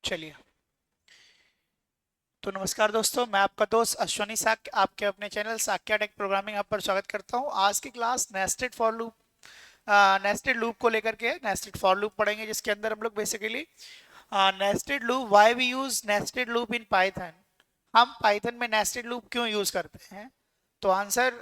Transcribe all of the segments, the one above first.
चलिए। तो नमस्कार दोस्तों, मैं आपका दोस्त अश्वनी साक्य आपके अपने channel Sakya take programming app पर स्वागत करता हूं। आज की क्लास नेस्टेड लूप को लेकर के नेस्टेड फॉर लूप पढ़ेंगे, जिसके अंदर हम लोग basically nested loop, why we use nested loop in Python. हम पाइथन में नेस्टेड लूप क्यों यूज करते हैं? तो आंसर,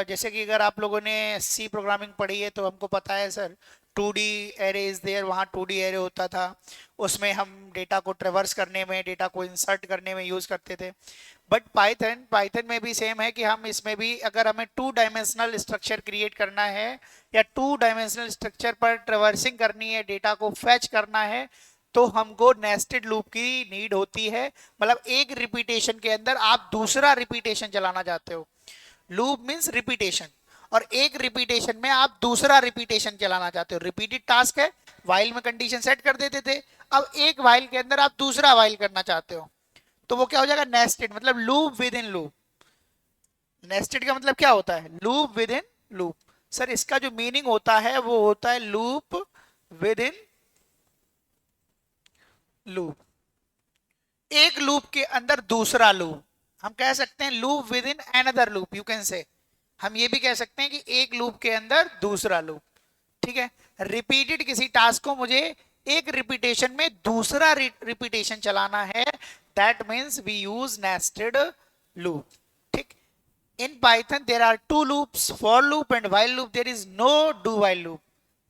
जैसे कि अगर आप लोगों ने सी प्रोग्रामिंग पढ़ी है तो हमको पता है sir, 2D array is there. वहाँ 2D एरे होता था, उसमें हम डेटा को ट्रेवर्स करने में, डेटा को इंसर्ट करने में यूज करते थे। बट पाइथन पाइथन में भी सेम है कि हम इसमें भी अगर हमें 2 डायमेंशनल स्ट्रक्चर क्रिएट करना है या 2 डायमेंशनल स्ट्रक्चर पर ट्रेवर्सिंग करनी है, डेटा को फैच करना है, तो हमको नेस्टेड लूप की नीड होती है। मतलब एक रिपीटेशन के अंदर आप दूसरा रिपीटेशन चलाना चाहते हो। लूप मींस रिपीटेशन, और एक रिपीटेशन में आप दूसरा रिपीटेशन चलाना चाहते हो। रिपीटेड टास्क है, वाइल में कंडीशन सेट कर देते थे, अब एक वाइल के अंदर आप दूसरा वाइल करना चाहते हो, तो वो क्या हो जाएगा? नेस्टेड, मतलब loop with in loop. Nested का मतलब क्या होता है? Loop with in loop. Sir इसका जो मीनिंग होता है वो होता है लूप विद इन लूप। एक लूप के अंदर दूसरा लूप, हम कह सकते हैं loop with in another loop, you can say. हम ये भी कह सकते हैं कि एक लूप के अंदर दूसरा लूप। ठीक है, रिपीटेड किसी टास्क को मुझे एक रिपीटेशन में दूसरा रिपीटेशन चलाना है, that means we use nested loop. ठीक। In Python there are two loops, for loop and while loop. There is no do while loop.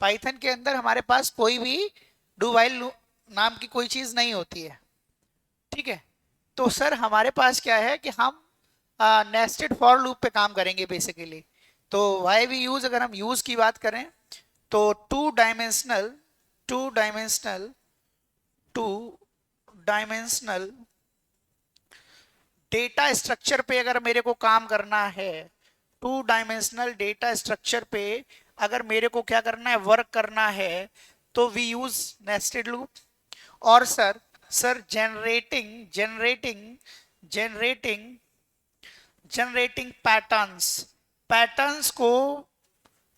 Python के अंदर हमारे पास कोई भी डू व्हाइल नाम की कोई चीज नहीं होती है। ठीक है, तो सर हमारे पास क्या है कि हम नेस्टेड फॉर लूप पे काम करेंगे बेसिकली। तो वाई वी यूज, अगर हम यूज की बात करें तो two dimensional two dimensional data structure पे अगर मेरे को काम करना है, 2 डायमेंशनल डेटा स्ट्रक्चर पे अगर मेरे को क्या करना है, वर्क करना है, तो वी यूज नेस्टेड लूप। और sir generating generating generating generating patterns, patterns को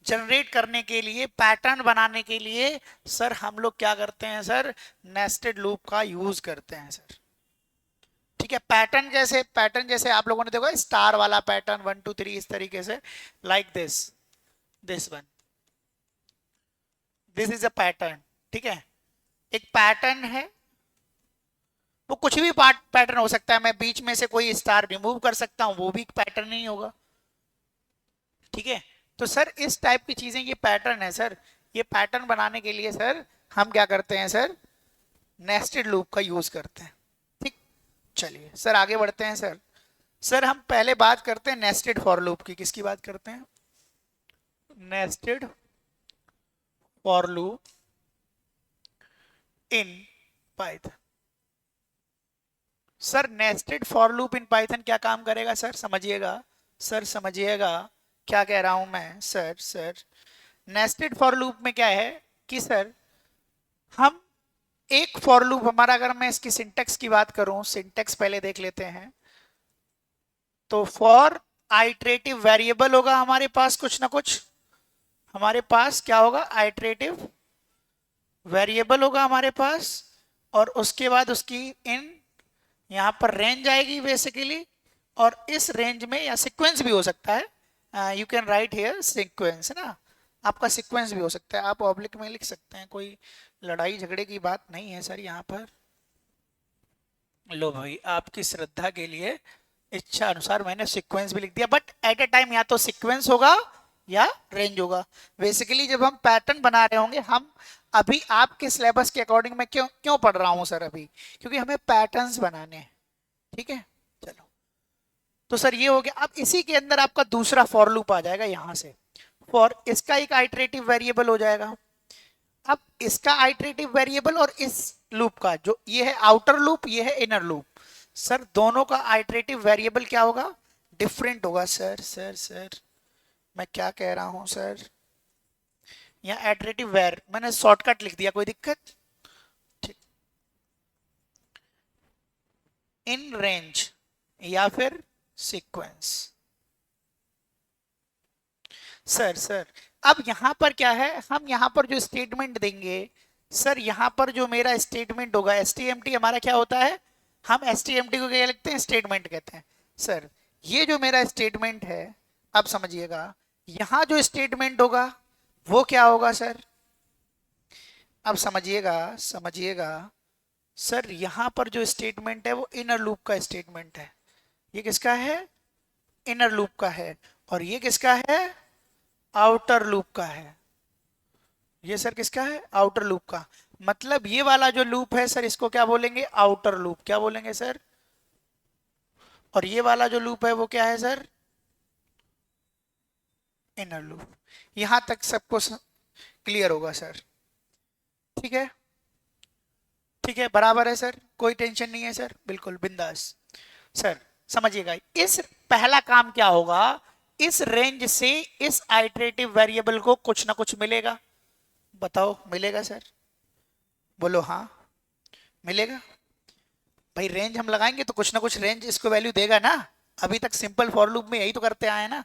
जनरेट करने के लिए, पैटर्न बनाने के लिए सर हम लोग क्या करते हैं सर? नेस्टेड लूप का यूज करते हैं सर। ठीक है, पैटर्न जैसे आप लोगों ने देखा स्टार वाला पैटर्न, 1 2 3, इस तरीके से, like this one, this is a pattern. ठीक है, एक पैटर्न है, वो कुछ भी पार्ट पैटर्न हो सकता है। मैं बीच में से कोई स्टार रिमूव कर सकता हूं, वो भी पैटर्न नहीं होगा। ठीक है, तो सर इस टाइप की चीजें, ये पैटर्न है सर। ये पैटर्न बनाने के लिए सर हम क्या करते हैं सर? नेस्टेड लूप का यूज करते हैं। ठीक, चलिए सर आगे बढ़ते हैं सर। सर हम पहले बात करते हैं नेस्टेड फॉर लूप की। किसकी बात करते हैं? Nested for loop in Python. Sir nested for loop in Python क्या काम करेगा सर? समझिएगा सर, समझिएगा क्या कह रहा हूं मैं। सर नेस्टेड फॉर लूप में क्या है कि सर हम एक फॉर लूप हमारा, अगर मैं इसकी सिंटेक्स की बात करूं, सिंटेक्स पहले देख लेते हैं। तो फॉर आइटरेटिव वेरिएबल होगा हमारे पास, कुछ ना कुछ हमारे पास क्या होगा? आइटरेटिव वेरिएबल होगा हमारे पास, और उसके बाद उसकी इन यहां पर रेंज आएगी बेसिकली, और इस रेंज में, या सीक्वेंस भी हो सकता है, you can write here sequence ना, आपका सीक्वेंस भी हो सकता है, आप ऑब्लिक में लिख सकते हैं, कोई लड़ाई झगड़े की बात नहीं है सर यहाँ पर। लो भाई, आपकी श्रद्धा के लिए इच्छा अनुसार मैंने सीक्वेंस भी लिख दिया, बट एट ए टाइम या तो सीक्वेंस होगा या रेंज होगा। बेसिकली जब हम पैटर्न बना रहे होंगे, हम अभी आपके सिलेबस के अकॉर्डिंग मैं क्यों क्यों पढ़ रहा हूं सर अभी, क्योंकि हमें पैटर्न्स बनाने हैं। ठीक है, चलो, तो सर ये हो गया। अब इसी के अंदर आपका दूसरा फॉर लूप आ जाएगा यहां से। फॉर इसका एक आइटरेटिव वेरिएबल हो जाएगा। अब इसका आइटरेटिव वेरिएबल और इस लूप का, जो ये है आउटर लूप, ये है इनर लूप, सर दोनों का आइटरेटिव वेरिएबल क्या होगा? डिफरेंट होगा। सर मैं क्या कह रहा हूं सर? यहाँ आइटरेटिव वेर मैंने शॉर्टकट लिख दिया, कोई दिक्कत? ठीक, इन रेंज या फिर सीक्वेंस। सर अब यहां पर क्या है, हम यहां पर जो स्टेटमेंट देंगे, सर यहां पर जो मेरा स्टेटमेंट होगा, एसटीएमटी हमारा क्या होता है, हम एसटीएमटी को क्या लिखते हैं, स्टेटमेंट कहते हैं। सर ये जो मेरा स्टेटमेंट है, अब समझिएगा, यहां जो स्टेटमेंट होगा वो क्या होगा सर, अब समझिएगा, समझिएगा। सर यहां पर जो स्टेटमेंट है वो इनर लूप का स्टेटमेंट है। ये किसका है, इनर लूप का है। और ये किसका है, आउटर लूप का है। ये सर किसका है, आउटर लूप का। मतलब ये वाला जो लूप है सर, इसको क्या बोलेंगे, आउटर लूप। क्या बोलेंगे सर, और ये वाला जो लूप है वो क्या है सर, इनर लूप। यहां तक सबको क्लियर होगा सर, ठीक है, ठीक है, बराबर है सर, कोई टेंशन नहीं है सर, बिल्कुल बिंदास। सर समझिएगा, इस पहला काम क्या होगा, इस रेंज से इस आइटरेटिव वेरिएबल को कुछ ना कुछ मिलेगा। बताओ मिलेगा सर, बोलो हाँ, मिलेगा। भाई रेंज हम लगाएंगे तो कुछ ना कुछ रेंज इसको वैल्यू देगा ना। अभी तक सिंपल फॉर लूप में यही तो करते आए ना।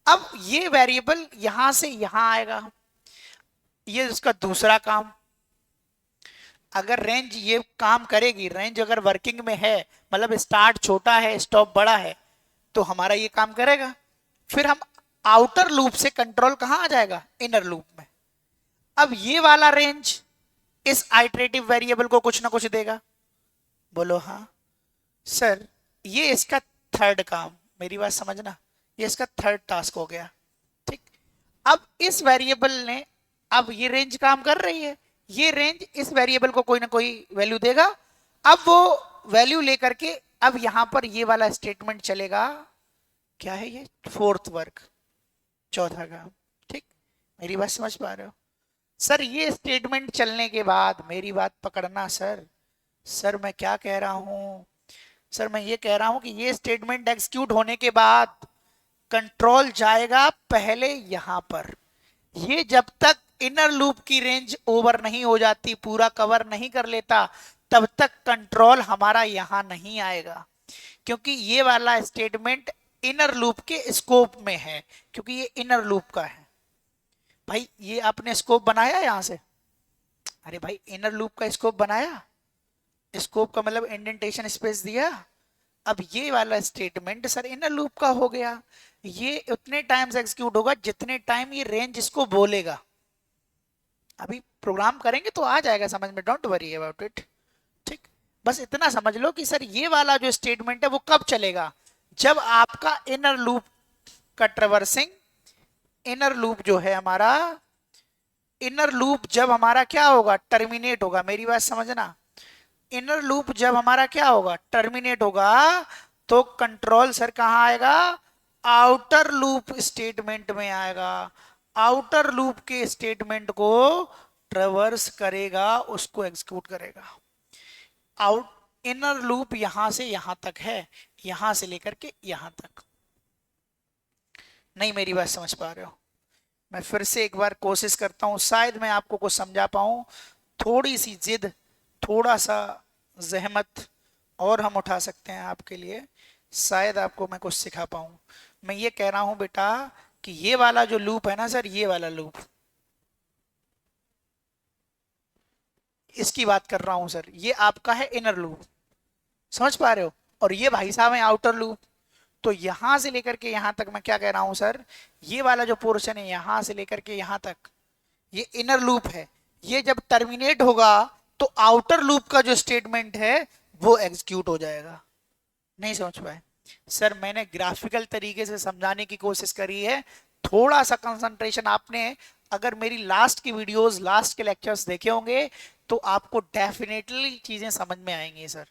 अब ये वेरिएबल यहां से यहां आएगा, ये उसका दूसरा काम। अगर रेंज ये काम करेगी, रेंज अगर वर्किंग में है, मतलब स्टार्ट छोटा है स्टॉप बड़ा है, तो हमारा ये काम करेगा। फिर हम आउटर लूप से कंट्रोल कहां आ जाएगा, इनर लूप में। अब ये वाला रेंज इस आइटरेटिव वेरिएबल को कुछ ना कुछ देगा। बोलो हाँ सर, ये इसका थर्ड काम, मेरी बात समझना, ये इसका थर्ड टास्क हो गया। ठीक, अब इस वेरिएबल ने, अब ये रेंज काम कर रही है, ये रेंज इस वेरिएबल को कोई ना कोई वैल्यू देगा। अब वो वैल्यू लेकर के अब यहां पर ये वाला स्टेटमेंट चलेगा। क्या है ये, फोर्थ वर्क, चौथा काम। ठीक, मेरी बात समझ पा रहे हो सर। ये स्टेटमेंट चलने के बाद मेरी बात पकड़ना सर। सर मैं क्या कह रहा हूं, सर मैं ये कह रहा हूं कि ये स्टेटमेंट एग्जीक्यूट होने के बाद कंट्रोल जाएगा पहले यहां पर। ये जब तक इनर लूप की रेंज ओवर नहीं हो जाती, पूरा कवर नहीं कर लेता, तब तक कंट्रोल हमारा यहां नहीं आएगा। क्योंकि ये वाला स्टेटमेंट इनर लूप के स्कोप में है, क्योंकि ये इनर लूप का है। भाई ये आपने स्कोप बनाया यहां से, अरे भाई इनर लूप का स्कोप बनाया, स्कोप का मतलब इंडेंटेशन स्पेस दिया। अब ये वाला स्टेटमेंट सर इनर लूप का हो गया। ये उतने टाइम्स एग्जीक्यूट होगा जितने टाइम ये रेंज इसको बोलेगा। अभी प्रोग्राम करेंगे तो आ जाएगा समझ में, डोंट वरी अबाउट इट। ठीक, बस इतना समझ लो कि सर ये वाला जो स्टेटमेंट है वो कब चलेगा, जब आपका इनर लूप का ट्रेवर्सिंग, इनर लूप जो है हमारा, इनर लूप जब हमारा क्या होगा, टर्मिनेट होगा। मेरी बात समझना, इनर लूप जब हमारा क्या होगा, टर्मिनेट होगा, तो कंट्रोल सर कहां आएगा, आउटर लूप स्टेटमेंट में आएगा। आउटर लूप के स्टेटमेंट को ट्रेवर्स करेगा, उसको एग्जीक्यूट करेगा। आउट, इनर लूप यहां से यहां तक है, यहां से लेकर के यहां तक। नहीं मेरी बात समझ पा रहे हो, मैं फिर से एक बार कोशिश करता हूं, शायद मैं आपको कुछ समझा पाऊं। थोड़ी सी जिद, थोड़ा सा जहमत और हम उठा सकते हैं आपके लिए, शायद आपको मैं कुछ सिखा पाऊं। मैं ये कह रहा हूं बेटा कि ये वाला जो लूप है ना सर, ये वाला लूप, इसकी बात कर रहा हूं सर, ये आपका है इनर लूप, समझ पा रहे हो। और ये भाई साहब है आउटर लूप। तो यहां से लेकर के यहां तक मैं क्या कह रहा हूं सर, ये वाला जो पोर्शन है यहां से लेकर के यहां तक, ये इनर लूप है। ये जब टर्मिनेट होगा तो आउटर लूप का जो स्टेटमेंट है वो एग्जीक्यूट हो जाएगा। नहीं समझ पाए सर, मैंने ग्राफिकल तरीके से समझाने की कोशिश करी है। थोड़ा सा कंसंट्रेशन आपने, अगर मेरी लास्ट की वीडियोस, लास्ट के लेक्चर्स देखे होंगे तो आपको डेफिनेटली चीजें समझ में आएंगी सर।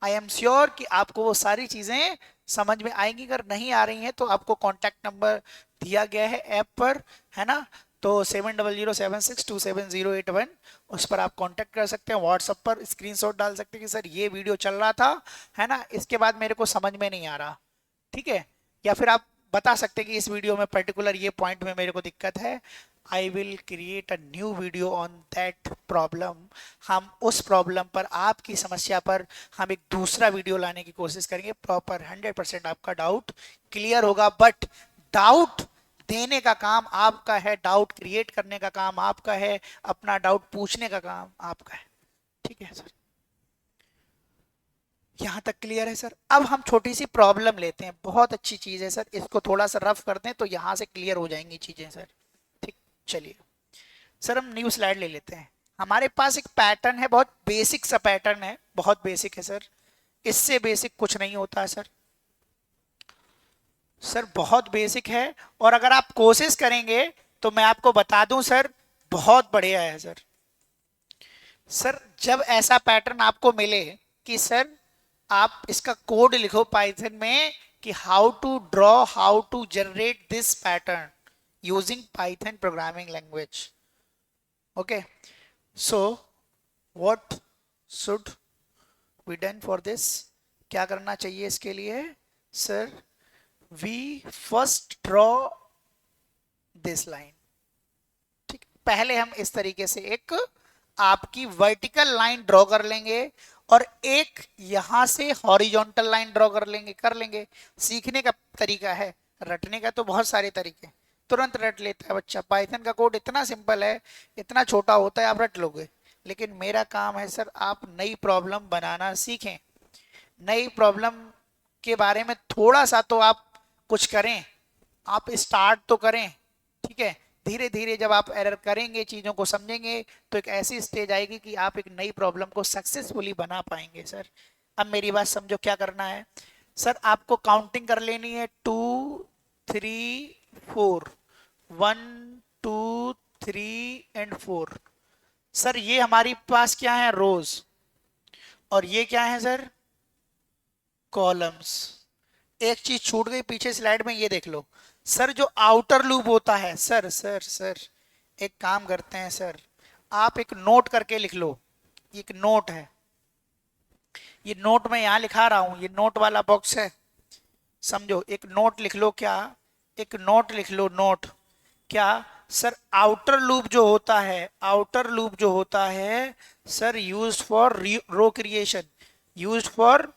आई एम श्योर कि आपको वो सारी चीजें समझ में आएंगी। अगर नहीं आ रही हैं तो आपको कॉन्टैक्ट नंबर दिया गया है ऐप पर, है ना, तो 7007627081, उस पर आप कांटेक्ट कर सकते हैं। व्हाट्सएप पर स्क्रीनशॉट डाल सकते हैं कि सर ये वीडियो चल रहा था, है ना, इसके बाद मेरे को समझ में नहीं आ रहा, ठीक है। या फिर आप बता सकते हैं कि इस वीडियो में पर्टिकुलर ये पॉइंट में मेरे को दिक्कत है, I will create a new video on that problem. हम उस प्रॉब्लम पर, आपकी समस्या पर हम एक दूसरा वीडियो लाने की कोशिश करेंगे, प्रॉपर 100% आपका डाउट क्लियर होगा। बट डाउट देने का काम आपका है, डाउट क्रिएट करने का काम आपका है, अपना डाउट पूछने का काम आपका है। ठीक है सर, यहां तक क्लियर है सर। अब हम छोटी सी प्रॉब्लम लेते हैं, बहुत अच्छी चीज है सर, इसको थोड़ा सा रफ कर दें तो यहां से क्लियर हो जाएंगी चीजें सर। ठीक, चलिए सर हम न्यू स्लाइड ले लेते हैं। हमारे पास एक पैटर्न है, बहुत बेसिक सा पैटर्न है, बहुत बेसिक है सर, इससे बेसिक कुछ नहीं होता है सर। सर बहुत बेसिक है, और अगर आप कोशिश करेंगे तो मैं आपको बता दूं सर, बहुत बढ़िया है सर। सर जब ऐसा पैटर्न आपको मिले कि सर आप इसका कोड लिखो पाइथन में कि how to draw, how to generate this pattern using Python programming language. Okay, so what should be done for this, क्या करना चाहिए इसके लिए sir? We first draw this line. ठीक, पहले हम इस तरीके से एक आपकी वर्टिकल लाइन ड्रॉ कर लेंगे और एक यहां से हॉरिजॉन्टल लाइन ड्रॉ कर लेंगे। सीखने का तरीका है, रटने का तो बहुत सारे तरीके, तुरंत रट लेता है बच्चा। पाइथन का कोड इतना सिंपल है, इतना छोटा होता है, आप रट लोगे। लेकिन मेरा काम है सर, आप नई प्रॉब्लम बनाना सीखें, नई प्रॉब्लम के बारे में थोड़ा सा तो आप कुछ करें, आप स्टार्ट तो करें। ठीक है, धीरे धीरे जब आप एरर करेंगे, चीजों को समझेंगे, तो एक ऐसी स्टेज आएगी कि आप एक नई प्रॉब्लम को सक्सेसफुली बना पाएंगे सर। अब मेरी बात समझो, क्या करना है सर? आपको काउंटिंग कर लेनी है, 2 3 4, 1 2 3 एंड 4। सर ये हमारी पास क्या है? रोज। और ये क्या है सर? कॉलम्स। एक चीज छूट गई पीछे स्लाइड में, ये देख लो सर, जो आउटर लूप होता है सर, एक काम करते हैं सर, आप एक नोट करके लिख लो। एक नोट है, ये नोट मैं यहां लिखा रहा हूं, ये नोट वाला बॉक्स है, समझो। एक नोट लिख लो, क्या? एक नोट लिख लो, नोट। क्या सर? आउटर लूप जो होता है, आउटर लूप जो होता है sir, used for row creation, used for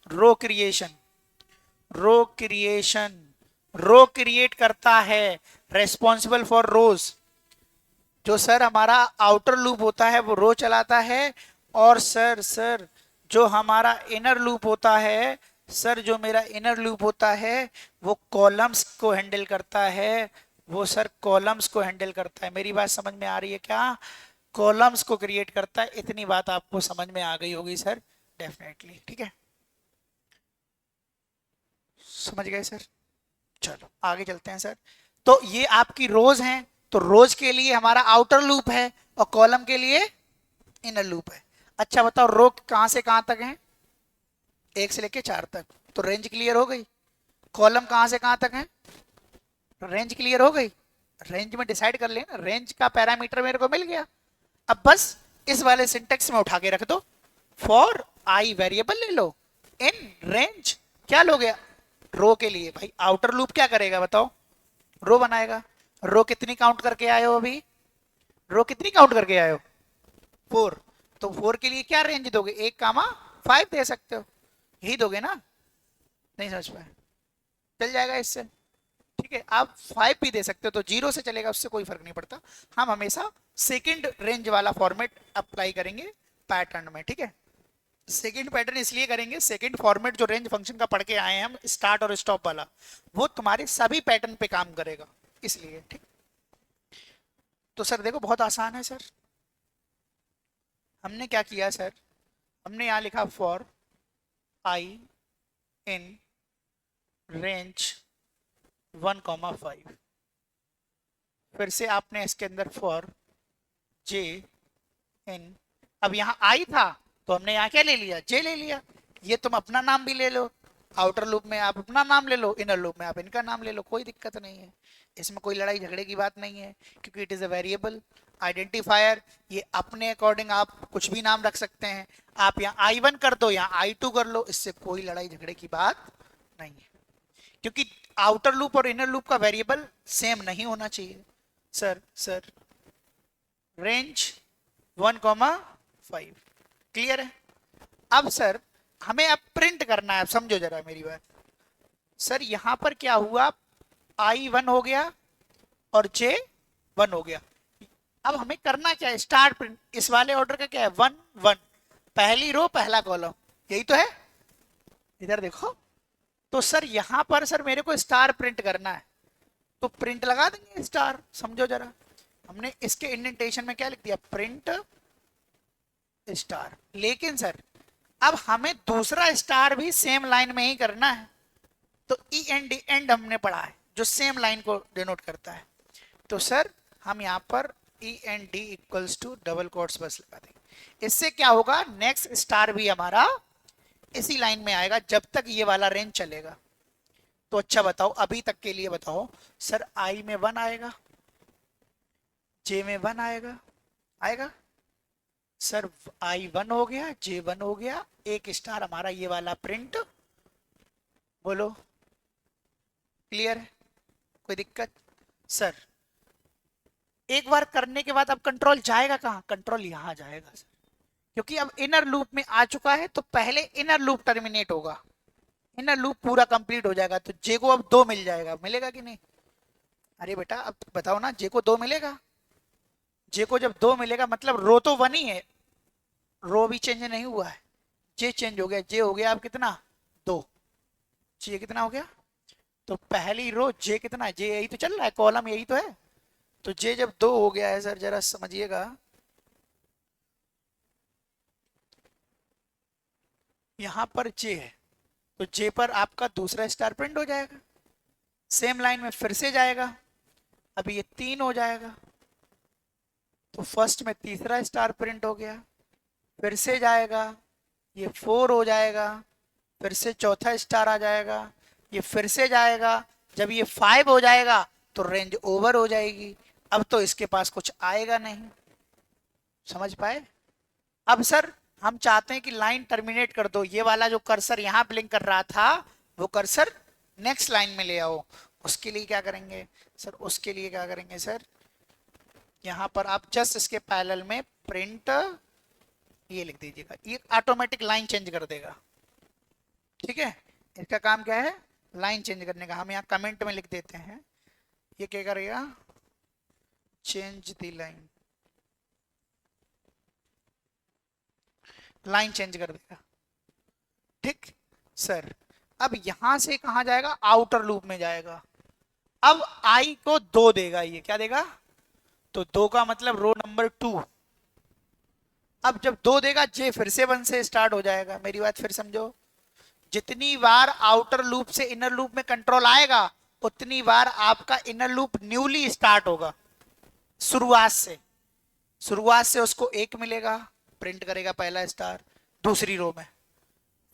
row creation, row creation, row create करता है, रेस्पॉन्सिबल फॉर रोज। जो सर हमारा आउटर लूप होता है वो रो चलाता है, और सर जो हमारा इनर लूप होता है सर, जो मेरा इनर लूप होता है वो कॉलम्स को हैंडल करता है, वो सर कॉलम्स को हैंडल करता है। मेरी बात समझ में आ रही है क्या? कॉलम्स को क्रिएट करता है, इतनी बात आपको समझ में आ गई होगी सर, डेफिनेटली। ठीक है, समझ गए सर? चलो आगे चलते हैं सर। तो ये आपकी रोज हैं, तो रोज के लिए हमारा आउटर लूप है और कॉलम के लिए इनर लूप है। अच्छा बताओ, रो कहां से कहां तक है? 1 से लेके 4 तक, तो रेंज क्लियर हो गई। कॉलम कहां से कहां तक है? रेंज क्लियर हो गई। रेंज में डिसाइड कर लेना, रेंज का पैरामीटर मेरे को मिल गया। अब बस इस वाले सिंटेक्स में उठा के रख दो, फॉर आई वेरिएबल ले लो इन रेंज। क्या लोगे? रो के लिए भाई आउटर लूप क्या करेगा बताओ? रो बनाएगा। रो कितनी काउंट करके आए हो अभी? रो कितनी काउंट करके आए हो? 4। तो 4 के लिए क्या रेंज दोगे? 1, 5 दे सकते हो, यही दोगे ना? नहीं समझ पाए? चल जाएगा इससे। ठीक है, आप 5 भी दे सकते हो, तो 0 से चलेगा, उससे कोई फर्क नहीं पड़ता। हम हमेशा सेकंड रेंज वाला फॉर्मेट अप्लाई करेंगे पैटर्न में। ठीक है, सेकंड पैटर्न इसलिए करेंगे, सेकंड फॉर्मेट जो रेंज फंक्शन का पढ़ के आए हैं हम, स्टार्ट और स्टॉप वाला, वो तुम्हारे सभी पैटर्न पे काम करेगा, इसलिए। ठीक, तो सर देखो बहुत आसान है सर। हमने क्या किया सर? हमने यहां लिखा फॉर आई इन रेंज 1,5। फिर से आपने इसके अंदर फॉर जे इन, अब यहां आई था तो हमने यहां क्या ले लिया? जे ले लिया। ये तुम अपना नाम भी ले लो, आउटर लूप में आप अपना नाम ले लो, इनर लूप में आप इनका नाम ले लो, कोई दिक्कत नहीं है, इसमें कोई लड़ाई झगड़े की बात नहीं है, क्योंकि it is a variable identifier. ये अपने अकॉर्डिंग आप कुछ भी नाम रख सकते हैं। आप यहाँ I1 कर दो, यहाँ I2 कर लो, इससे कोई लड़ाई झगड़े की बात नहीं है, क्योंकि आउटर लूप और इनर लूप का वेरिएबल सेम नहीं होना चाहिए। सर रेंज 1,5 क्लियर है? अब सर हमें अब प्रिंट करना है, अब समझो जरा मेरी बात। सर यहां पर क्या हुआ? I1 हो गया, और J1 हो गया। अब हमें करना क्या है, स्टार प्रिंट। इस वाले ऑर्डर का क्या है, 1 1, पहली रो पहला कॉलम, यही तो है। इधर देखो, तो सर यहां पर सर मेरे को स्टार प्रिंट करना है, तो प्रिंट लगा देंगे स्टार। समझो जरा, हमने इसके इंडेंटेशन में क्या लिख दिया, प्रिंट स्टार। लेकिन सर अब हमें दूसरा स्टार भी सेम लाइन में ही करना है, तो ई एंड डी एंड हमने पढ़ा है जो सेम लाइन को डिनोट करता है। तो सर हम यहां पर E and D equals to double quotes बस लगा देंगे। इससे क्या होगा, नेक्स्ट स्टार भी हमारा इसी लाइन में आएगा जब तक ये वाला रेंज चलेगा। तो अच्छा बताओ, अभी तक के लिए बताओ सर, आई में 1 आएगा, जे में 1 आएगा, आएगा सर। I1 हो गया, J1 हो गया, एक स्टार हमारा ये वाला प्रिंट। बोलो क्लियर है, कोई दिक्कत? सर एक बार करने के बाद अब कंट्रोल जाएगा कहां, कंट्रोल यहां जाएगा सर, क्योंकि अब इनर लूप में आ चुका है, तो पहले इनर लूप टर्मिनेट होगा, इनर लूप पूरा कंप्लीट हो जाएगा, तो जे को अब 2 मिल जाएगा, मिलेगा कि नहीं? अरे बेटा अब बताओ ना, जे को 2 मिलेगा। जे को जब 2 मिलेगा मतलब रो तो 1 ही है, रो भी चेंज नहीं हुआ है, जे चेंज हो गया। जे हो गया अब कितना, 2। जे कितना हो गया, तो पहली रो जे कितना है, जे यही तो चल रहा है, कॉलम यही तो है। तो जे जब 2 हो गया है सर, जरा समझिएगा, यहां पर जे है, तो जे पर आपका दूसरा स्टार प्रिंट हो जाएगा, सेम लाइन में फिर से जाएगा, अभी ये 3 हो जाएगा, तो फर्स्ट में तीसरा स्टार प्रिंट हो गया, फिर से जाएगा, ये 4 हो जाएगा, फिर से चौथा स्टार आ जाएगा, ये फिर से जाएगा, जब ये 5 हो जाएगा तो रेंज ओवर हो जाएगी, अब तो इसके पास कुछ आएगा नहीं। समझ पाए? अब सर हम चाहते हैं कि लाइन टर्मिनेट कर दो, ये वाला जो कर्सर यहां ब्लिंक कर रहा था वो कर्सर नेक्स्ट लाइन में ले आओ। उसके लिए क्या करेंगे सर, उसके लिए क्या करेंगे सर, यहां पर आप जस्ट इसके पैरेलल में प्रिंट ये लिख दीजिएगा, ये ऑटोमेटिक लाइन चेंज कर देगा। ठीक है, इसका काम क्या है, लाइन चेंज करने का। हम यहाँ कमेंट में लिख देते हैं, ये क्या करेगा, change the line, line change कर देगा। ठीक सर, अब यहां से कहा जाएगा, आउटर लूप में जाएगा। अब आई को 2 देगा, ये क्या देगा, तो 2 का मतलब रो नंबर 2। अब जब 2 देगा, जे फिर से 1 से स्टार्ट हो जाएगा। मेरी बात फिर समझो, जितनी बार आउटर लूप से इनर लूप में कंट्रोल आएगा, उतनी बार आपका इनर लूप न्यूली स्टार्ट होगा, शुरुआत से। शुरुआत से उसको 1 मिलेगा, प्रिंट करेगा पहला स्टार दूसरी रो में,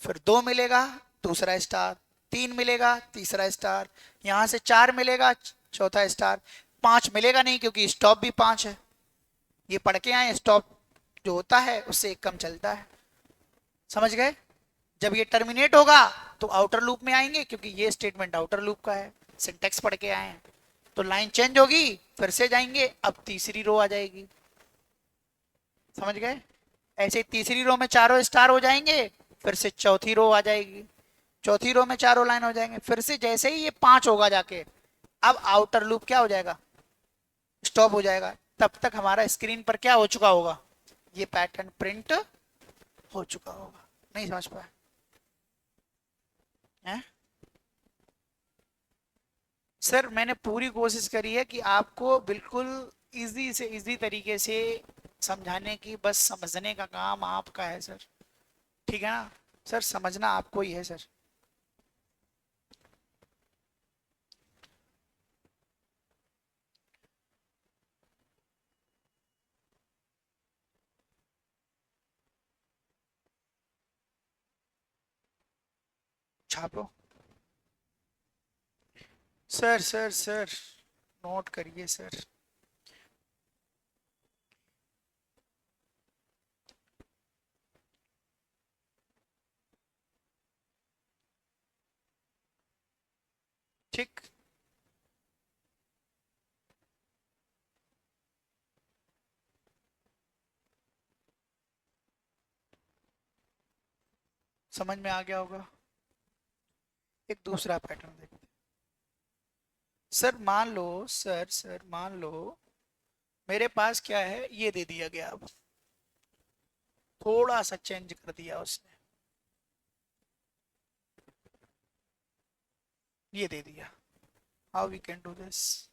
फिर 2 मिलेगा, दूसरा स्टार, 3 मिलेगा, तीसरा स्टार, यहां से 4 मिलेगा, चौथा स्टार, 5 मिलेगा नहीं क्योंकि स्टॉप भी 5 है। ये पढ़ के आए, स्टॉप जो होता है उससे एक कम चलता है। समझ गए? जब ये टर्मिनेट होगा तो आउटर लूप में आएंगे, क्योंकि ये स्टेटमेंट आउटर लूप का है, सिंटेक्स पढ़ के आए हैं। तो लाइन चेंज होगी, फिर से जाएंगे, अब तीसरी रो आ जाएगी। समझ गए? ऐसे तीसरी रो में चारों स्टार हो जाएंगे, फिर से चौथी रो आ जाएगी, चौथी रो में चारों लाइन हो जाएंगे, फिर से जैसे ही ये 5 होगा जाके, अब आउटर लूप क्या हो जाएगा, स्टॉप हो जाएगा। तब तक हमारा स्क्रीन पर क्या हो चुका होगा, ये पैटर्न प्रिंट हो चुका होगा। नहीं समझ पाया है? सर मैंने पूरी कोशिश करी है कि आपको बिल्कुल इजी से इजी तरीके से समझाने की, बस समझने का काम आपका है सर। ठीक है ना सर, समझना आपको ही है सर। छापो सर, सर नोट करिए सर। ठीक, समझ में आ गया होगा। एक दूसरा पैटर्न देखते हैं। सर मान लो, सर मान लो मेरे पास क्या है, ये दे दिया गया, अब थोड़ा सा चेंज कर दिया उसने, ये दे दिया। How we can do this?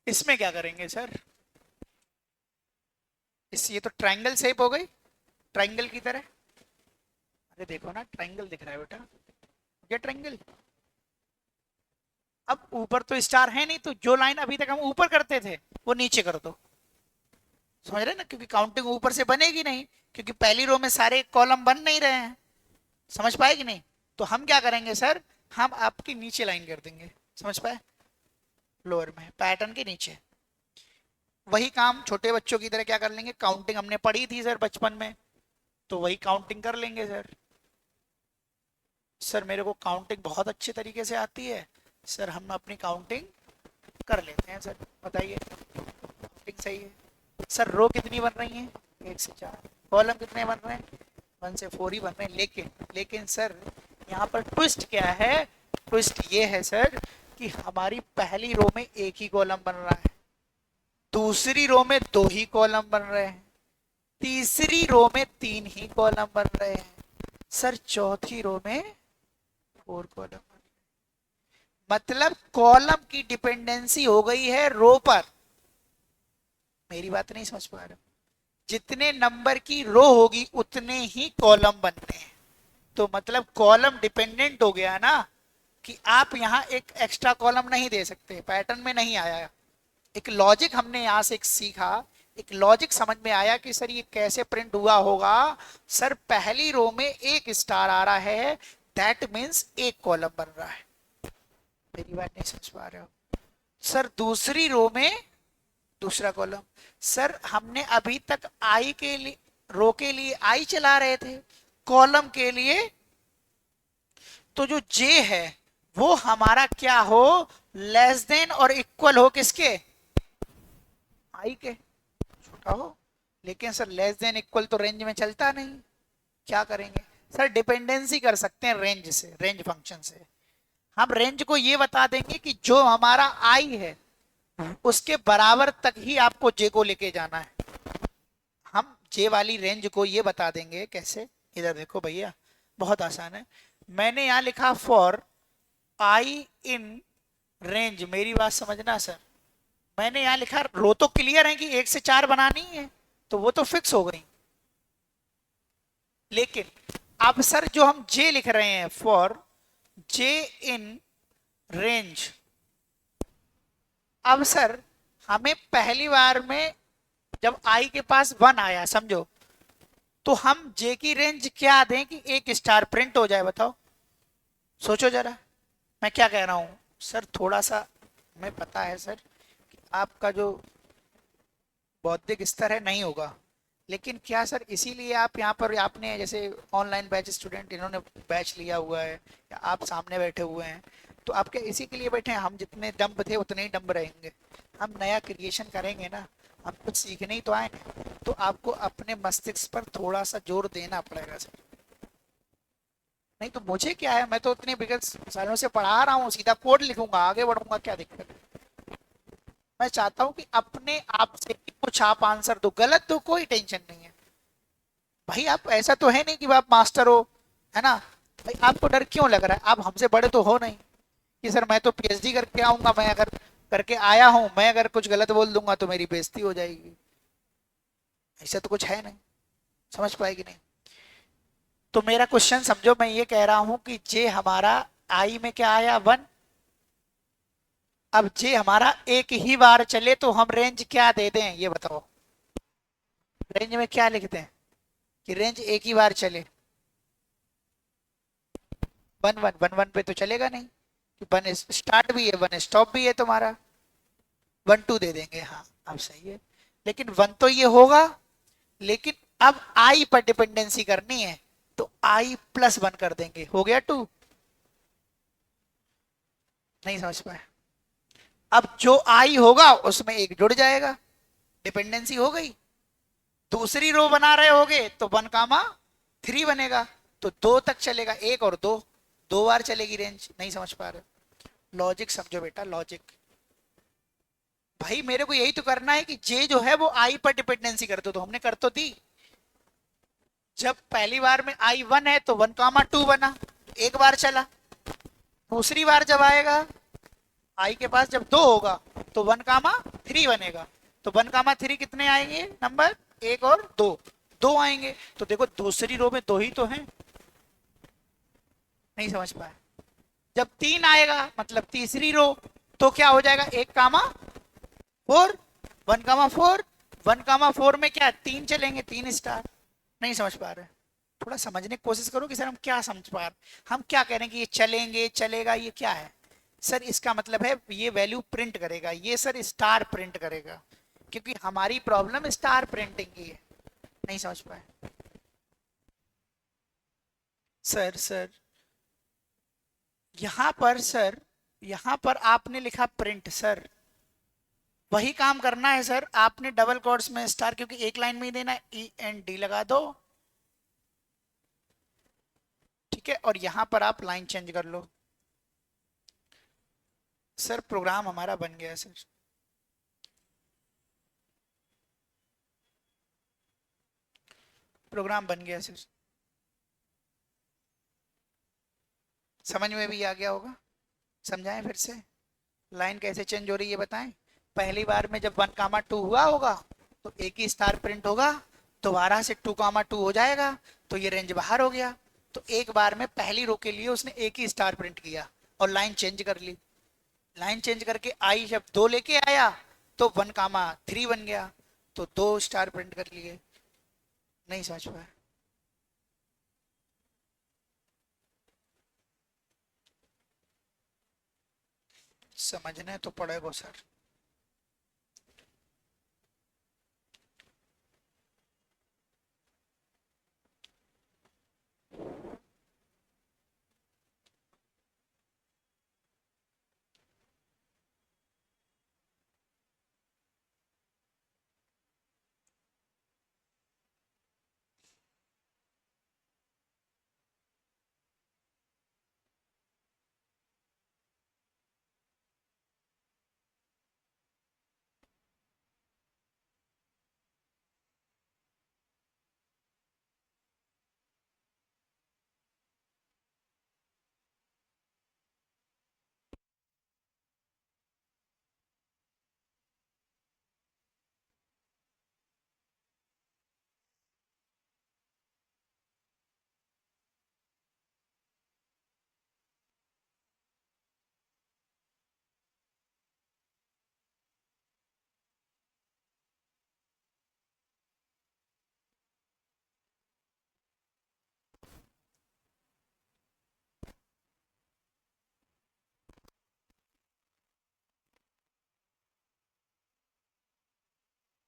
इसमें क्या करेंगे सर? इस ये तो ट्रायंगल शेप हो गई, ट्रायंगल की तरह। अरे देखो ना, ट्रायंगल दिख रहा है बेटा, क्या ट्रायंगल। अब ऊपर तो स्टार है नहीं, तो जो लाइन अभी तक हम ऊपर करते थे वो नीचे कर दो। समझ रहे ना, क्योंकि काउंटिंग ऊपर से बनेगी नहीं, क्योंकि पहली रो में सारे कॉलम बन नहीं रहे हैं। समझ पाए कि नहीं? तो हम क्या करेंगे सर, हम आपकी नीचे लाइन कर देंगे। समझ पाए? लोअर में पैटर्न के नीचे। वही काम छोटे बच्चों की तरह क्या कर लेंगे, काउंटिंग हमने पढ़ी थी सर बचपन में, तो वही काउंटिंग कर लेंगे सर। सर मेरे को काउंटिंग बहुत अच्छे तरीके से आती है सर, हम अपनी काउंटिंग कर लेते हैं सर। बताइए, काउंटिंग सही है सर। रो कितनी बन रही है? 1 से 4। कॉलम कितने बन रहे हैं? 1 से 4 ही बन रहे हैं। लेकिन सर यहाँ पर ट्विस्ट क्या है? ट्विस्ट ये है सर कि हमारी पहली रो में एक ही कॉलम बन रहा है, दूसरी रो में 2 ही कॉलम बन रहे हैं, तीसरी रो में 3 ही कॉलम बन रहे हैं सर, चौथी रो में 4 कॉलम। मतलब कॉलम की डिपेंडेंसी हो गई है रो पर। मेरी बात नहीं समझ पा रहे हो? जितने नंबर की रो होगी उतने ही कॉलम बनने हैं। तो मतलब कॉलम डिपेंडेंट हो गया ना, कि आप यहां एक एक्स्ट्रा कॉलम नहीं दे सकते, पैटर्न में नहीं आया। एक लॉजिक हमने यहां से एक सीखा, एक लॉजिक समझ में आया कि सर ये कैसे प्रिंट हुआ होगा। सर पहली रो में एक स्टार आ रहा है, दैट मीन्स एक कॉलम बन रहा है। मेरी बात नहीं समझ पा रहे हो? सर दूसरी रो में दूसरा कॉलम। सर हमने अभी तक आई के लिए, रो के लिए आई चला रहे थे, कॉलम के लिए तो जो जे है वो हमारा क्या हो, लेस देन और इक्वल हो किसके? आई के, छोटा हो। लेकिन सर लेस देन इक्वल तो रेंज में चलता नहीं, क्या करेंगे सर? डिपेंडेंसी कर सकते हैं रेंज से, रेंज फंक्शन से। हम रेंज को ये बता देंगे कि जो हमारा आई है उसके बराबर तक ही आपको जे को लेके जाना है। हम जे वाली रेंज को ये बता देंगे कैसे, इधर देखो भैया, बहुत आसान है। मैंने यहां लिखा फॉर आई इन रेंज, मेरी बात समझना सर। मैंने यहां लिखा, रो तो क्लियर है कि 1 से 4 बनानी है, तो वो तो फिक्स हो गई। लेकिन अब सर जो हम जे लिख रहे हैं, फॉर जे इन रेंज, अब सर हमें पहली बार में जब आई के पास 1 आया समझो, तो हम जे की रेंज क्या दें कि 1 स्टार प्रिंट हो जाए? बताओ, सोचो जरा मैं क्या कह रहा हूं सर। थोड़ा सा हमें पता है सर कि आपका जो बौद्धिक स्तर है नहीं होगा, लेकिन क्या सर इसीलिए आप यहाँ पर, आपने जैसे ऑनलाइन बैच स्टूडेंट इन्होंने बैच लिया हुआ है, या आप सामने बैठे हुए हैं, तो आपके इसी के लिए बैठे हैं। हम जितने डम्ब थे उतने ही डम्ब रहेंगे। हम नया क्रिएशन करेंगे ना, हम कुछ सीखने ही तो आए हैं। तो आपको अपने मस्तिष्क पर थोड़ा सा जोर देना पड़ेगा सर। नहीं तो मुझे क्या है, मैं तो इतने विगत सालों से पढ़ा रहा हूँ, सीधा कोड लिखूंगा आगे बढ़ूंगा, क्या दिक्कत है? मैं चाहता हूँ कि अपने आप से कुछ आप आंसर दो, गलत दो, कोई टेंशन नहीं है भाई। आप ऐसा तो है नहीं कि आप मास्टर हो, है ना भाई? आपको डर क्यों लग रहा है? आप हमसे बड़े तो हो नहीं कि सर मैं तो पीएचडी करके आऊंगा, मैं अगर करके आया हूं, मैं अगर कुछ गलत बोल दूंगा तो मेरी बेइज्जती हो जाएगी। ऐसा तो कुछ है नहीं। समझ पाएगी नहीं? तो मेरा क्वेश्चन समझो, मैं ये कह रहा हूं कि जे हमारा आई में क्या आया? 1। अब जे हमारा एक ही बार चले तो हम रेंज क्या दे दें, ये बताओ। रेंज में क्या लिखते हैं कि रेंज एक ही बार चले? 1 1 1 1 पे तो चलेगा नहीं, कि 1 स्टार्ट भी है 1 स्टॉप भी है तुम्हारा। 1 2 दे देंगे, हाँ अब सही है। लेकिन 1 तो ये होगा, लेकिन अब आई पर डिपेंडेंसी करनी है, तो आई +1 कर देंगे, हो गया 2। नहीं समझ पाए? अब जो आई होगा उसमें एक जुड़ जाएगा, डिपेंडेंसी हो गई। दूसरी रो बना रहे होगे तो 1 3 बनेगा, तो 2 तक चलेगा, 1 और 2, 2 बार चलेगी रेंज। नहीं समझ पा रहे? लॉजिक समझो बेटा, लॉजिक। भाई मेरे को यही तो करना है कि जे जो है वो आई पर डिपेंडेंसी कर दो, तो हमने कर तो दी। जब पहली बार में आई 1 है तो 1,2 बना, एक बार चला। दूसरी बार जब आएगा आई के पास जब 2 होगा तो 1,3 बनेगा। तो 1,3 कितने आएंगे नंबर, एक और दो, दो आएंगे। तो देखो दूसरी रो में दो ही तो हैं। नहीं समझ पाए। जब 3 आएगा मतलब तीसरी रो, तो क्या हो जाएगा, 1,4, 1,4, 1,4 में क्या 3 चलेंगे, 3 स्टार। नहीं समझ पा रहे, थोड़ा समझने की कोशिश करो कि सर हम क्या समझ पा रहे, हम क्या कह रहे हैं कि ये चलेंगे चलेगा, ये क्या है। सर इसका मतलब है ये वैल्यू प्रिंट करेगा, ये सर स्टार प्रिंट करेगा, क्योंकि हमारी प्रॉब्लम स्टार प्रिंटिंग की है। नहीं समझ पाए। सर यहां पर सर, यहां पर आपने लिखा प्रिंट, सर वही काम करना है सर, आपने डबल कोट्स में स्टार, क्योंकि एक लाइन में ही देना है, ई एन डी लगा दो, ठीक है, और यहां पर आप लाइन चेंज कर लो। सर प्रोग्राम हमारा बन गया सर। प्रोग्राम बन गया सर, समझ में भी आ गया होगा। समझाएं फिर से, लाइन कैसे चेंज हो रही है बताएं। पहली बार में जब 1,2 हुआ होगा तो एक ही स्टार प्रिंट होगा, दोबारा से 2,2 हो जाएगा, तो ये रेंज बाहर हो गया। तो एक बार में पहली रो के लिए उसने एक ही स्टार प्रिंट किया और लाइन चेंज कर ली। लाइन चेंज करके आई जब 2 लेके आया तो 1,3 बन गया, तो 2 स्टार प्रिंट कर लिए। नहीं समझ पाया। समझना तो पड़ेगा सर।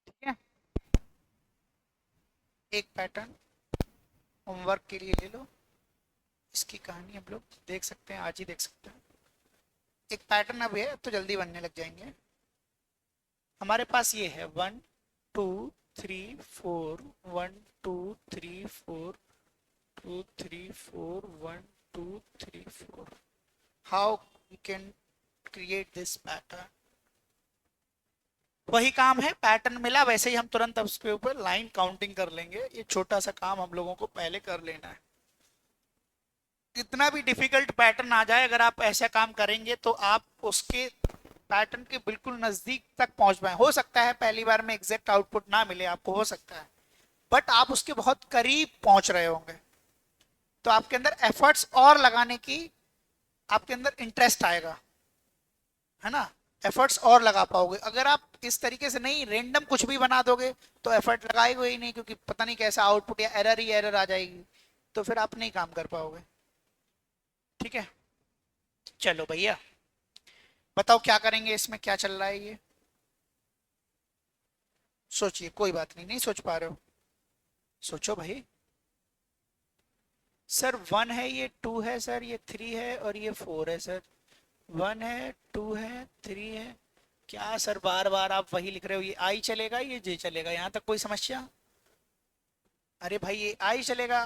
ठीक है, एक पैटर्न होमवर्क के लिए ले लो, इसकी कहानी हम लोग देख सकते हैं, आज ही देख सकते हैं। एक पैटर्न अब है तो जल्दी बनने लग जाएंगे। हमारे पास ये है 1, 2, 3, 4, 1, 2, 3, 4, 2, 3, 4, 1, 2, 3, 4। How we can create this pattern. वही काम है, पैटर्न मिला वैसे ही हम तुरंत अब उसके ऊपर लाइन काउंटिंग कर लेंगे। ये छोटा सा काम हम लोगों को पहले कर लेना है। कितना भी डिफिकल्ट पैटर्न आ जाए, अगर आप ऐसा काम करेंगे तो आप उसके पैटर्न के बिल्कुल नजदीक तक पहुंच पाए। हो सकता है पहली बार में एग्जैक्ट आउटपुट ना मिले आपको, हो सकता है, बट आप उसके बहुत करीब पहुंच रहे होंगे। तो आपके अंदर एफर्ट्स और लगाने की, आपके अंदर इंटरेस्ट आएगा, है ना, एफर्ट्स और लगा पाओगे। अगर आप इस तरीके से नहीं रेंडम कुछ भी बना दोगे तो एफर्ट लगाएगा ही नहीं, क्योंकि पता नहीं कैसा आउटपुट या एरर ही एरर आ जाएगी, तो फिर आप नहीं काम कर पाओगे। ठीक है, चलो भैया बताओ क्या करेंगे, इसमें क्या चल रहा है ये सोचिए। कोई बात नहीं, नहीं सोच पा रहे हो, सोचो भाई। सर 1 है, ये 2 है सर, ये 3 है और ये 4 है सर। 1 है, 2 है, 3 है। क्या सर बार बार आप वही लिख रहे हो, ये आई चलेगा ये जे चलेगा, यहां तक कोई समस्या। अरे भाई ये आई चलेगा,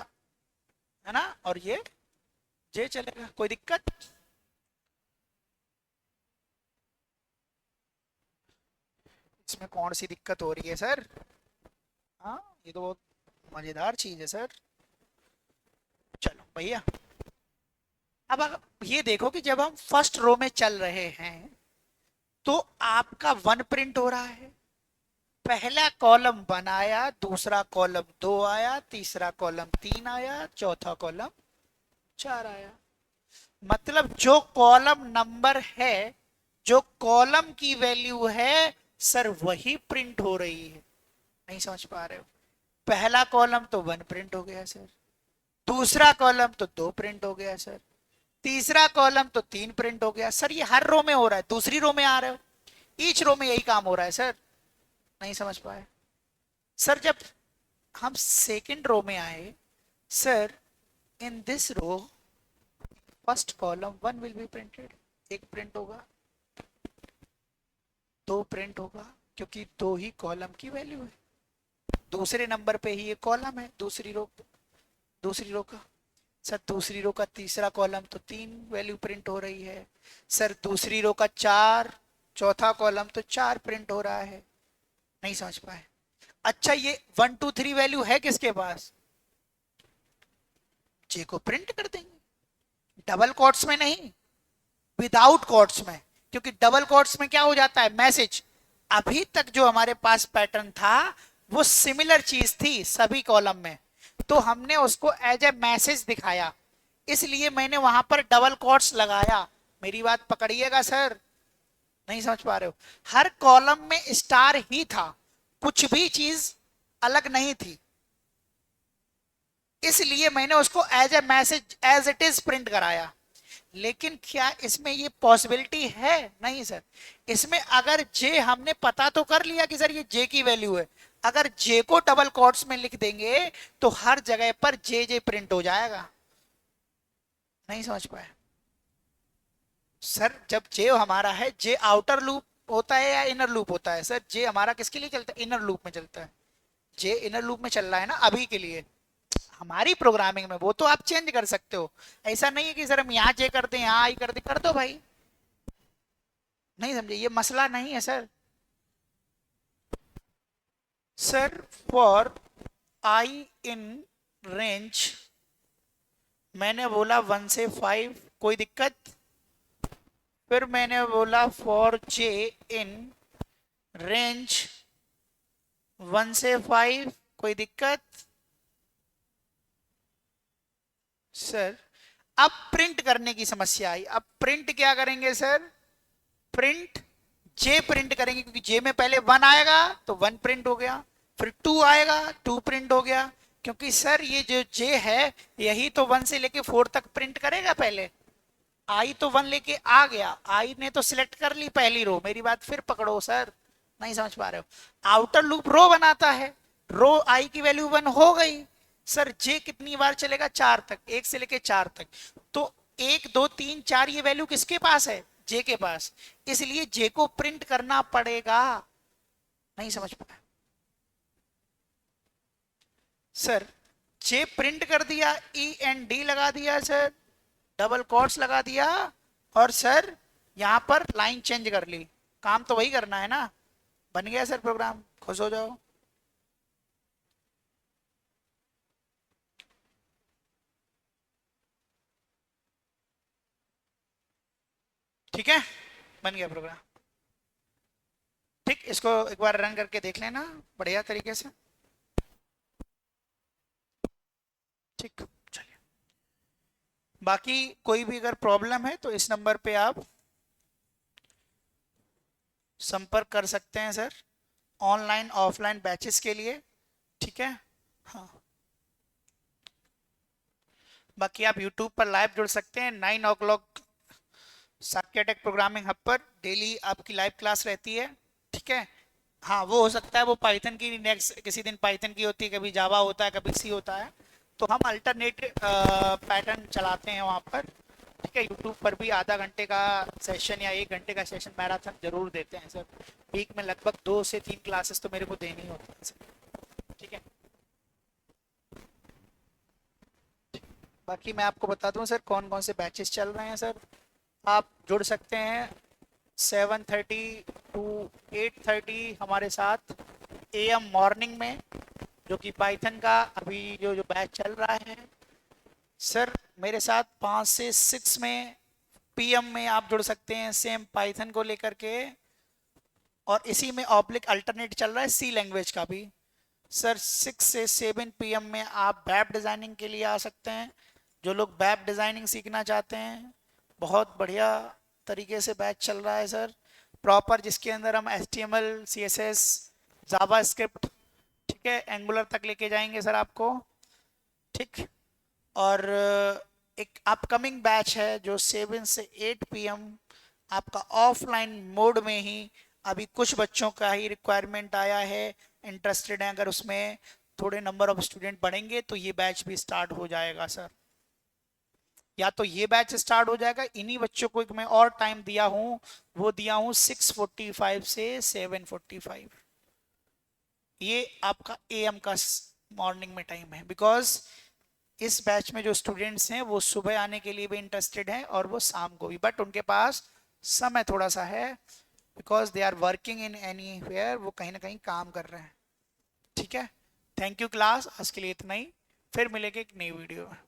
है ना, और ये जे चलेगा, कोई दिक्कत। इसमें कौन सी दिक्कत हो रही है सर? हाँ, ये तो बहुत मजेदार चीज है सर। चलो भैया, अब अगर ये देखो कि जब हम फर्स्ट रो में चल रहे हैं तो आपका वन प्रिंट हो रहा है। पहला कॉलम वन आया, दूसरा कॉलम दो आया, तीसरा कॉलम तीन आया, चौथा कॉलम चार आया। मतलब जो कॉलम नंबर है, जो कॉलम की वैल्यू है सर, वही प्रिंट हो रही है। नहीं समझ पा रहे हो? पहला कॉलम तो वन प्रिंट हो गया सर, दूसरा कॉलम तो दो प्रिंट हो गया सर, तीसरा कॉलम तो तीन प्रिंट हो गया सर। ये हर रो में हो रहा है, दूसरी रो में आ रहे हो, ईच रो में यही काम हो रहा है सर। नहीं समझ पाए सर? जब हम सेकंड रो में आए sir, in this row first column one will be printed, एक प्रिंट होगा, दो प्रिंट होगा, क्योंकि दो ही कॉलम की वैल्यू है, दूसरे नंबर पे ही ये कॉलम है दूसरी रो का। सर दूसरी रो का तीसरा कॉलम तो तीन वैल्यू प्रिंट हो रही है सर, दूसरी रो का चार, चौथा कॉलम तो चार प्रिंट हो रहा है। नहीं समझ पाए? अच्छा, ये वन टू थ्री वैल्यू है किसके पास? जे को प्रिंट कर देंगे, डबल कोट्स में नहीं, विदाउट कोट्स में। क्योंकि डबल कोट्स में क्या हो जाता है, मैसेज। अभी तक जो हमारे पास पैटर्न था वो सिमिलर चीज थी सभी कॉलम में, तो हमने उसको एज ए मैसेज दिखाया, इसलिए मैंने वहां पर डबल कोट्स लगाया। मेरी बात पकड़िएगा सर। नहीं समझ पा रहे हो? हर कॉलम में स्टार ही था, कुछ भी चीज अलग नहीं थी, इसलिए मैंने उसको as a message as it is print कराया। लेकिन क्या इसमें ये पॉसिबिलिटी है? नहीं सर। इसमें अगर जे हमने पता तो कर लिया कि सर ये जे की वैल्यू है, अगर जे को डबल कोट्स में लिख देंगे तो हर जगह पर जे जे प्रिंट हो जाएगा। नहीं समझ पाए सर? जब जे हमारा है, जे आउटर लूप होता है या इनर लूप होता है सर? जे हमारा किसके लिए चलता है? इनर लूप में चलता है। जे इनर लूप में चल रहा है ना अभी के लिए हमारी प्रोग्रामिंग में, वो तो आप चेंज कर सकते हो। ऐसा नहीं है कि सर हम यहाँ जे कर दें, यहाँ आई कर दें, कर दो भाई। नहीं समझे? ये मसला नहीं है sir. Sir for I in range, मैंने बोला वन से फाइव, कोई दिक्कत? फिर मैंने बोला for J in range one से फाइव, कोई दिक्कत? सर अब प्रिंट करने की समस्या आई। अब प्रिंट क्या करेंगे सर? प्रिंट जे प्रिंट करेंगे, क्योंकि जे में पहले वन आएगा तो वन प्रिंट हो गया, फिर टू आएगा टू प्रिंट हो गया, क्योंकि सर ये जो जे है यही तो वन से लेके फोर तक प्रिंट करेगा। पहले आई तो वन लेके आ गया, आई ने तो सिलेक्ट कर ली पहली रो। मेरी बात फिर पकड़ो सर। नहीं समझ पा रहे हो? आउटर लूप रो बनाता है, रो आई की वैल्यू वन हो गई सर, जे कितनी बार चलेगा? चार तक, एक से लेके चार तक। तो एक दो तीन चार ये वैल्यू किसके पास है? जे के पास, इसलिए जे को प्रिंट करना पड़ेगा। नहीं समझ पाया सर? जे प्रिंट कर दिया, ई एन डी लगा दिया सर, डबल कोट्स लगा दिया, और सर यहां पर लाइन चेंज कर ली। काम तो वही करना है ना। बन गया सर प्रोग्राम, खुश हो जाओ। ठीक है, बन गया प्रोग्राम। ठीक, इसको एक बार रन करके देख लेना बढ़िया तरीके से। ठीक, चलिए। बाकी कोई भी अगर प्रॉब्लम है तो इस नंबर पे आप संपर्क कर सकते हैं सर, ऑनलाइन ऑफलाइन बैचेस के लिए। ठीक है, हाँ। बाकी आप यूट्यूब पर लाइव जुड़ सकते हैं 9 o'clock साकेटेक प्रोग्रामिंग हब पर डेली आपकी लाइव क्लास रहती है। ठीक है, हाँ वो हो सकता है वो पाइथन की नेक्स्ट किसी दिन पाइथन की होती है, कभी जावा होता है, कभी सी होता है, तो हम अल्टरनेट पैटर्न चलाते हैं वहाँ पर। ठीक है, यूट्यूब पर भी आधा घंटे का सेशन या 1 घंटे का सेशन मैराथन जरूर देते हैं सर। वीक में लगभग 2 से 3 क्लासेस तो मेरे को देनी होती है सर। ठीक है, बाकी मैं आपको बता दूं सर कौन कौन से बैचेस चल रहे हैं सर। आप जुड़ सकते हैं 7:30 टू 8:30 हमारे साथ AM मॉर्निंग में, जो कि पाइथन का अभी जो बैच चल रहा है। सर मेरे साथ 5 से 6 में PM में आप जुड़ सकते हैं सेम पाइथन को लेकर के, और इसी में ऑब्लिक अल्टरनेट चल रहा है सी लैंग्वेज का भी। सर 6 से 7 PM में आप वेब डिज़ाइनिंग के लिए आ सकते हैं। जो लोग वेब डिज़ाइनिंग सीखना चाहते हैं, बहुत बढ़िया तरीके से बैच चल रहा है सर, प्रॉपर, जिसके अंदर हम HTML CSS जावा स्क्रिप्ट, ठीक है, एंगुलर तक लेके जाएंगे सर आपको, ठीक। और एक अपकमिंग बैच है जो 7 से 8 PM आपका ऑफलाइन मोड में ही, अभी कुछ बच्चों का ही रिक्वायरमेंट आया है, इंटरेस्टेड हैं, अगर उसमें थोड़े नंबर ऑफ स्टूडेंट बढ़ेंगे तो ये बैच भी स्टार्ट हो जाएगा सर। या तो ये बैच स्टार्ट हो जाएगा, इन्हीं बच्चों को एक मैं और टाइम दिया हूं, वो दिया हूं 6:45 से 7:45, ये आपका AM का मॉर्निंग में टाइम है। बिकॉज इस बैच में जो स्टूडेंट्स हैं वो सुबह आने के लिए भी इंटरेस्टेड हैं और वो शाम को भी, बट उनके पास समय थोड़ा सा है, because they are working in anywhere, वो कहीं ना कहीं काम कर रहे हैं, ठीक है। थैंक यू क्लास, आज के लिए इतना ही, फिर मिलेंगे एक नई वीडियो में।